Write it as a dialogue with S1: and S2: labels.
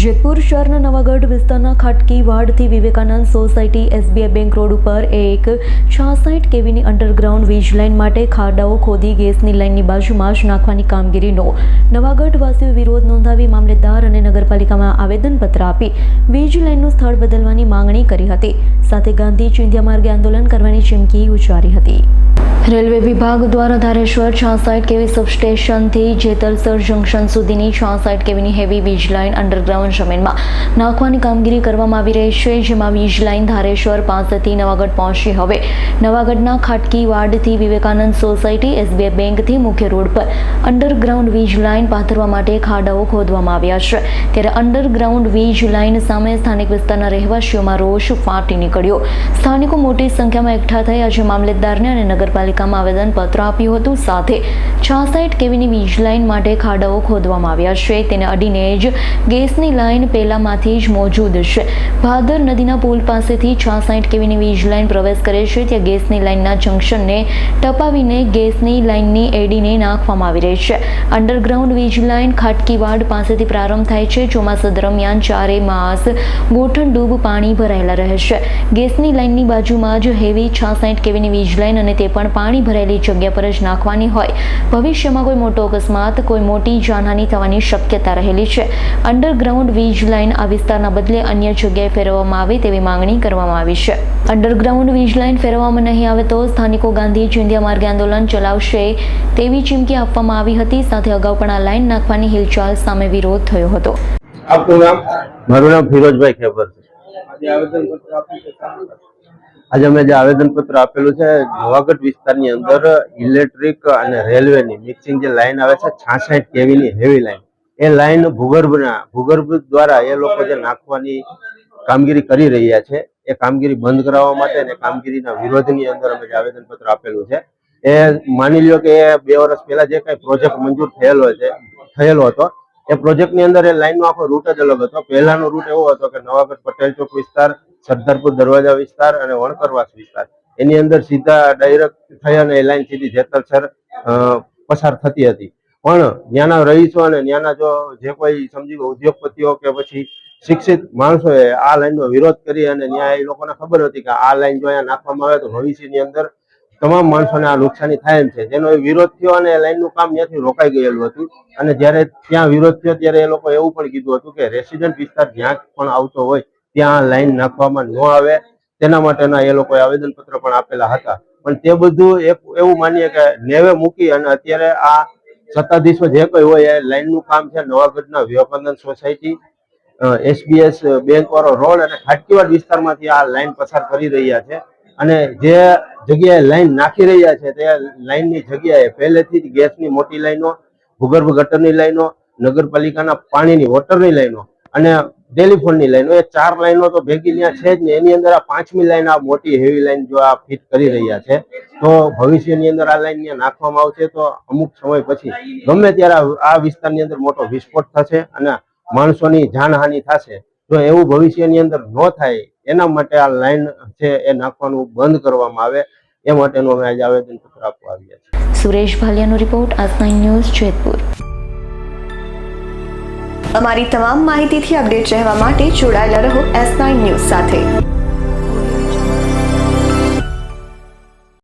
S1: જેતપુર શહેરના નવાગઢ વિસ્તારના ખાટકી વાડથી Vivekanand society SBI bank road ઉપર એક 66 કેવીની અંડરગ્રાઉન્ડ વીજ લાઇન માટે ખાડાઓ ખોદી ગેસની લાઇનની બાજુમાં જ નાખવાની કામગીરીનો નવાગઢ વાસીઓએ વિરોધ નોંધાવી મામલેદાર અને નગરપાલિકામાં આવેદનપત્ર આપી વીજ લાઇનનું સ્થળ બદલવાની માંગણી કરી હતી। સાથે ગાંધી ચિંધ્યા માર્ગે આંદોલન કરવાની ચીમકી ઉચ્ચારી હતી। રેલવે વિભાગ દ્વારા ધારેશ્વર 66 કેવી સબસ્ટેશનથી જેતલસર જંકશન સુધીની 66 કેવીની હેવી વીજ લાઇન અંડરગ્રાઉન્ડ જમીનમાં નાખવાની કામગીરી કરવામાં આવી રહી છે, જેમાં વીજ લાઇન ધારેશ્વર પાસેથી નવાગઢ પહોંચી હવે નવાગઢના ખાટકી વાડથી વિવેકાનંદ સોસાયટી એસબીઆઈ બેંકથી મુખ્ય રોડ પર અંડરગ્રાઉન્ડ વીજ લાઇન પાથરવા માટે ખાડાઓ ખોદવામાં આવ્યા છે। ત્યારે અંડરગ્રાઉન્ડ વીજ લાઇન સામે સ્થાનિક વિસ્તારના રહેવાસીઓમાં રોષ ફાટી નીકળ્યો। સ્થાનિકો મોટી સંખ્યામાં એકઠા થઈ આજે મામલેદારને અને નગરપાલિકામાં આવેદનપત્ર આપ્યું હતું। સાથે 66 કેવીની વીજ લાઇન માટે ખાડાઓ ખોદવામાં આવ્યા છે, તેને અડીને જ ગેસની લાઇન પહેલામાંથી જ મોજૂદ છે। ભાદર નદીના પુલ પાસેથી 66 કેવીની વીજ લાઇન પ્રવેશ કરે છે, ત્યાં ગેસની લાઇનના જંકશનને ટપાવીને ગેસની લાઇનની એડીને નાખવામાં આવી રહી છે। અંડરગ્રાઉન્ડ વીજ લાઇન ખાટકીવાડ પાસેથી પ્રારંભ થાય છે। ચોમાસા દરમિયાન 4 માસ ગોઠણ ડૂબ પાણી ભરાયેલા રહે છે। ગેસની લાઇનની બાજુમાં જ હેવી 66 કેવીની વીજ લાઇન અને તે પણ પાણી ભરાયેલી જગ્યા પર જ નાખવાની હોય ભવિષ્યમાં કોઈ મોટો અકસ્માત, કોઈ મોટી જાનહાનિ થવાની શક્યતા રહેલી છે। અંડરગ્રાઉન્ડ વીજ લાઇન આ વિસ્તારના બદલે અન્ય જગ્યાએ ફેરવવામાં આવે તેવી માંગણી કરવામાં આવી છે। અંડરગ્રાઉન્ડ વીજ લાઇન ફેરવવામાં નહીં આવે તો સ્થાનિકો ગાંધી ચિંધ્યા માર્ગે આંદોલન ચલાવશે તેવી ચીમકી આપવામાં આવી હતી। સાથે અગાઉ પણ આ લાઇન નાખવાની હિલચાલ સામે વિરોધ થયો હતો।
S2: આપનું નામ?
S3: મારું નામ ફિરોજભાઈ ખેબર છે। આજે અમે જે આવેદનપત્ર આપેલું છે, નવાગઢ વિસ્તારની અંદર ઇલેક્ટ્રિક અને રેલવેની મિક્સિંગ જે લાઈન આવે છે 66 કેવીની હેવી લાઈન, એ લાઈન ભૂગર્ભ દ્વારા એ લોકો જે નાખવાની કામગીરી કરી રહ્યા છે, એ કામગીરી બંધ કરાવવા માટે અને કામગીરીના વિરોધની અંદર અમે જે આવેદનપત્ર આપેલું છે, એ માની લ્યો કે 2 વર્ષ પહેલા જે કઈ પ્રોજેક્ટ મંજૂર થયેલો હતો, એ પ્રોજેક્ટની અંદર એ લાઈનનો આખો રૂટ જ અલગ હતો। પહેલાનો રૂટ એવો હતો કે નવાગઢ પટેલ ચોક વિસ્તાર, સરદારપુર દરવાજા વિસ્તાર અને વણકરવાસ વિસ્તાર, એની અંદર સીધા ડાયરેક્ટ થઈ અને એ લાઈન સીધી જેતલસર પસાર થતી હતી। પણ ત્યાંના રહીશો અને ત્યાંના જે કોઈ સમજી ઉદ્યોગપતિઓ કે પછી શિક્ષિત માણસોએ આ લાઈનનો વિરોધ કરી અને ત્યાં એ લોકોને ખબર હતી કે આ લાઈન જો અહીંયા નાખવામાં આવે તો ભવિષ્યની અંદર તમામ માણસોને આ નુકસાની થાય એમ છે, જેનો વિરોધ થયો અને લાઈનનું કામ ત્યાંથી રોકાઈ ગયેલું હતું। અને જ્યારે ત્યાં વિરોધ થયો ત્યારે એ લોકો એવું પણ કીધું હતું કે રેસિડન્ટ વિસ્તાર જ્યાં પણ આવતો હોય ત્યાં લાઈન નાખવામાં ન આવે, તેના માટેના એ લોકોએ આવેદનપત્ર પણ આપેલા હતા। પણ તે બધું એવું માનીએ કે નેવે મૂકી અને અત્યારે આ સત્તાધીશો જે કોઈ હોય એ લાઈનનું કામ છે નવાગઢના વિવેકાનંદ સોસાયટી, એસબીએસ બેંક વાળો રોડ અને ખાટકીવાડ વિસ્તારમાંથી આ લાઈન પસાર કરી રહ્યા છે। અને જે જગ્યાએ લાઈન નાખી રહ્યા છે તે લાઈનની જગ્યાએ પહેલેથી જ ગેસની મોટી લાઈનો, ભૂગર્ભ ગટરની લાઈનો, નગરપાલિકાના પાણીની વોટરની લાઈનો અને ટેલિફોનની લાઈનો, એ 4 લાઈનો તો ભેગી ત્યાં છે જ ને, એની અંદર આ 5મી લાઈન આ મોટી હેવી લાઈન જો આ ફિટ કરી રહ્યા છે તો ભવિષ્યની અંદર આ લાઈન ત્યાં નાખવામાં આવશે તો અમુક સમય પછી ગમે ત્યારે આ વિસ્તારની અંદર મોટો વિસ્ફોટ થશે અને માણસોની જાનહાનિ થશે। જો એવું ભવિષ્યની અંદર ન થાય એના માટે આ લાઈન છે એ નાખવાનું બંધ કરવામાં આવે, એ માટેનું અમે આજે આવેદનપત્ર આપવા આવ્યા છીએ।
S1: સુરેશ ભાલિયાનો રિપોર્ટ, આજ9 ન્યૂઝ, જેતપુર।
S4: અમારી તમામ માહિતીથી અપડેટ રહેવા માટે જોડાયેલા રહો S9 ન્યૂઝ સાથે।